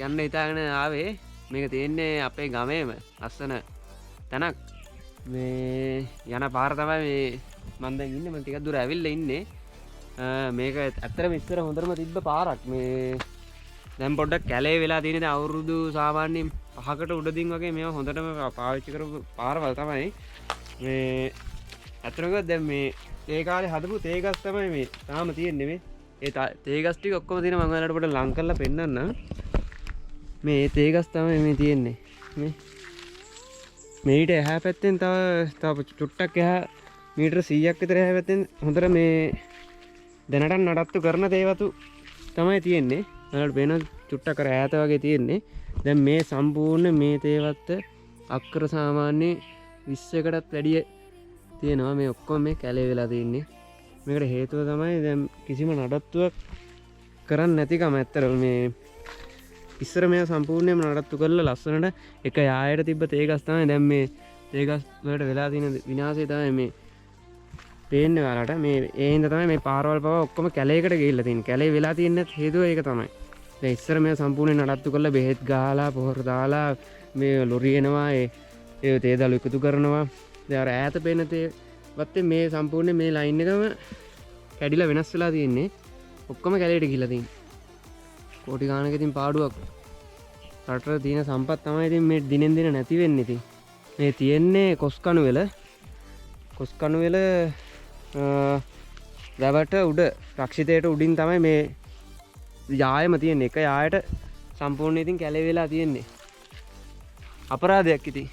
යන්න හිතාගෙන ආවේ මේක තියෙන්නේ අපේ ගමේම ලස්සන තැනක් මේ යන පාර තමයි මේ මම දැන් ඉන්නේ මම ටිකක් දුර ඇවිල්ලා ඉන්නේ මේක ඇත්තටම ඉස්සර හොඳටම තිබ්බ පාරක් මේ දැන් පොඩ්ඩක් කැලේ වෙලා තියෙන දැන් අවුරුදු සාමාන්‍යයෙන් 5කට උඩදින් වගේ මේවා හොඳටම පාවිච්චි කරපු පාරවල් තමයි මේ ඇත්තටම දැන් මේ ඒ කාලේ හදපු තේ ගස් තමයි මේ තාම තියෙන්නේ මේ ඒ තේ ගස් ටික ඔක්කොම තියෙන මම ඔයාලට පොඩ්ඩක් ලං කරලා පෙන්නන්නම් මේ තේ ගස් තමයි මේ තියෙන්නේ මේ ඊට එහා පැත්තෙන් තව චුට්ටක් එහා මීටර 100ක් විතර එහා පැත්තෙන් හොඳට මේ දැනට නඩත්තු කරන තේවතු තමයි තියෙන්නේ ඔයාලට පේන චුට්ටක් අර ඈත වගේ තියෙන්නේ දැන් මේ සම්පූර්ණ මේ තේවත්ත අක්කර සාමාන්‍ය 20කටත් වැඩිය තියෙනවා මේ ඔක්කොම මේ කැලේ වෙලා තියෙන්නේ මේකට හේතුව තමයි දැන් කිසිම නඩත්තුවක් කරන්නේ නැතිකම ඇත්තට මේ ඉස්සර මේ සම්පූර්ණයෙන්ම නඩත්තු කරලා ලස්සනට එක යායට තිබ්බ තේ ගස් තමයි දැන් මේ තේ ගස් වලට වෙලා තියෙන විනාශය තමයි මේ පේන්නේ ඔයාලට මේ ඒ හින්දා තමයි මේ පාරවල් පවා ඔක්කොම කැලේකට ගිහිල්ලා තියෙන්නේ කැලේ වෙලා තියෙන හේතුව ඒක තමයි දැන් ඉස්සර මේ සම්පූර්ණයෙන් නඩත්තු කරලා බෙහෙත් ගහලා පොහොර දාලා මේ ලොරි එනවා ඒ තේ දළු එකතු කරනවා දැන් අර ඈත පේන තේ වත්තේ මේ සම්පූර්ණයෙන් මේ ලයින් එකම කැඩිලා වෙනස් වෙලා තියෙන්නේ ඔක්කොම කැලේට ගිහිල්ලා තියෙන්නේ කෝටි ගානක ඉතින් පාඩුවක් රටට තියෙන සම්පත් තමයි ඉතින් මේ දිනෙන් දින නැති වෙන්නේ ඉතින් මේ තියෙන්නේ කොස්කණුවෙල වැවට උඩ රක්ෂිතයට උඩින් තමයි මේ යායම තියෙන්නේ එක යායට සම්පූර්ණ ඉතින් කැලේ වෙලා තියෙන්නේ අපරාධයක් ඉතින්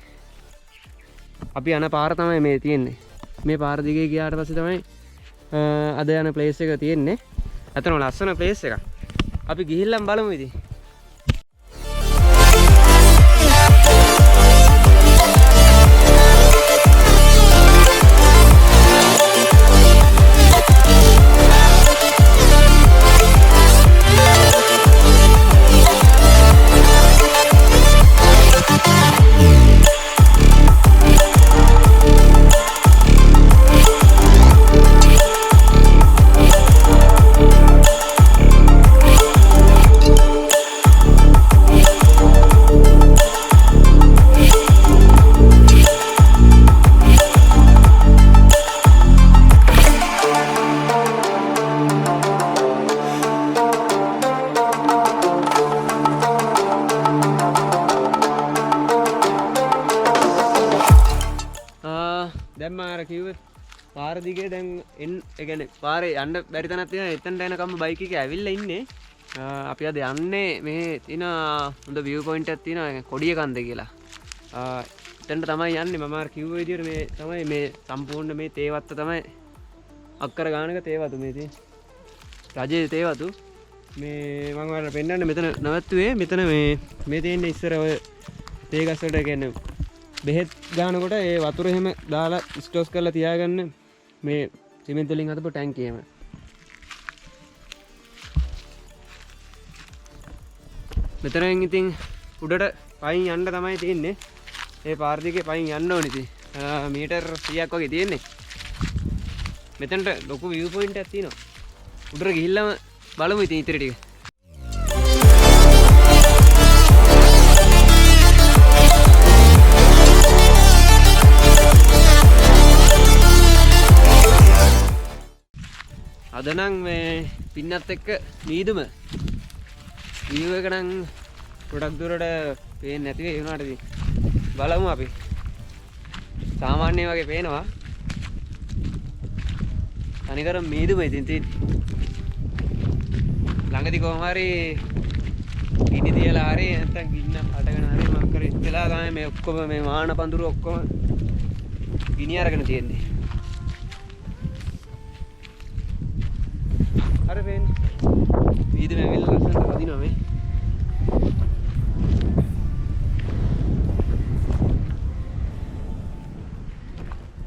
අපි යන පාර තමයි මේ තියෙන්නේ මේ පාර දිගේ ගියාට පස්සේ තමයි අද යන ප්ලේස් එක තියෙන්නේ අතන ලස්සන ප්ලේස් එකක් අපි ගිහිල්ලා බලමු ඉතින් දැන් මාර කිව්වේ පාර දිගේ දැන් ඒ කියන්නේ පාරේ යන්න බැරි තැනක් තියෙනවා එතනට එනකම් බයික් එකේ ඇවිල්ලා ඉන්නේ අපි අද යන්නේ මේ තියෙන හොඳ view point එකක් තියෙනවා කොඩියකන්ද කියලා එතනට තමයි යන්නේ මම අර කිව්ව විදිහට මේ තමයි මේ සම්පූර්ණ මේ තේවත්ත තමයි අක්කර ගානක තේවතු මේ තියෙන්නේ රජයේ තේවතු මේ මම ඔයාලට පෙන්නන්න මෙතන නවත්තුවේ මෙතන මේ තියෙන්නේ ඉස්සර ඔය තේ ගස් වලට කියන්නේ බෙහෙත් ගන්නකොට ඒ වතුර එහෙම දාලා ස්ටෝස් කරලා තියාගන්න මේ සිමෙන්ති වලින් හදපු ටැංකියම. මෙතනින් ඉතින් උඩට පයින් යන්න තමයි තියෙන්නේ. ඒ පාර දිගේ පයින් යන්න ඕනේ ඉතින්. මීටර් 100ක් වගේ තියෙන්නේ. මෙතනට ලොකු view point එකක් තියෙනවා. උඩට ගිහිල්ලාම බලමු ඉතින් ඉතිරි ටික. අද නම් මේ පින්නත් එක්ක මීදුම view එක නම් ගොඩක් දුරට පේන්නේ නැති වෙයි වුණාට ඉතින් බලමු අපි. සාමාන්‍ය වගේ පේනවා. අනිකර මීදුම ඉතින් තියෙන්නේ. ළඟදී කොහොම හරි ගිනි තියලා හරි නැත්නම් ගින්න හටගෙන හරි මම කර ඉස්සලා තමයි මේ ඔක්කොම මේ වාහන පඳුරු ඔක්කොම ගිනි අරගෙන තියෙන්නේ. අර වෙන්නේ මීදුම ඇවිල්ලා ලස්සනට වදිනවා මේ.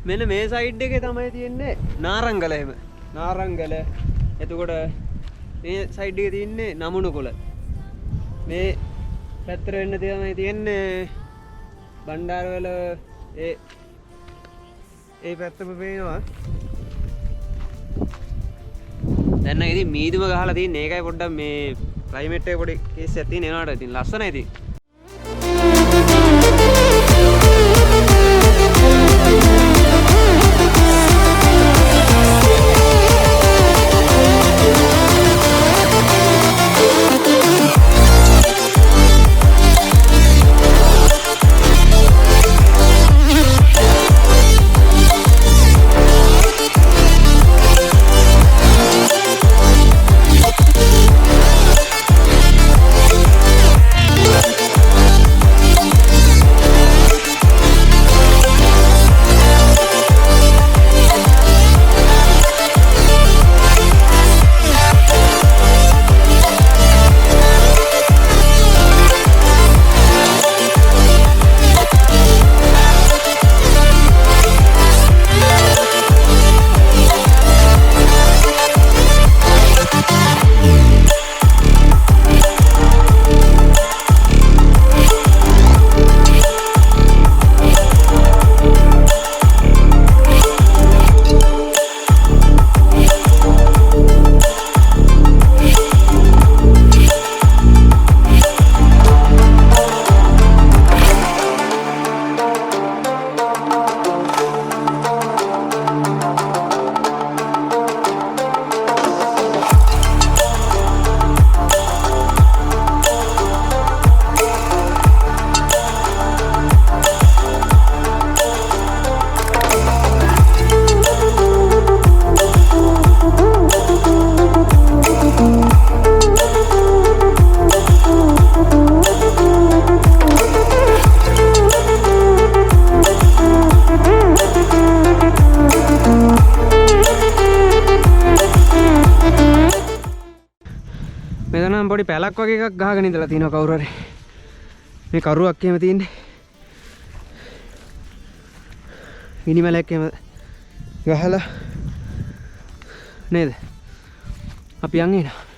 මෙන්න මේ සයිඩ් එකේ තමයි තියෙන්නේ නාරංගල එහෙම. නාරංගල. එතකොට මේ සයිඩ් එකේ තියෙන්නේ නමුණුකොළ. මේ පැත්තට වෙන්න තමයි තියෙන්නේ බණ්ඩාරවල ඒ පැත්තම පේනවා. දැන් නම් ඉතින් මීදුම ගහලා තියෙන්නේ. ඒකයි පොඩ්ඩක් මේ ක්ලයිමේට් එක පොඩි කේස් එකක් තියෙන ඒනට ඉතින් ලස්සනයි ඉතින්. මෙතන පොඩි පැලක් වගේ එකක් ගහගෙන ඉඳලා තිනවා කවුරු හරි. මේ කරුවක් එහෙම තියෙන්නේ. ගිනි මැලයක් එහෙම ගහලා නේද? අපි යන් එනවා.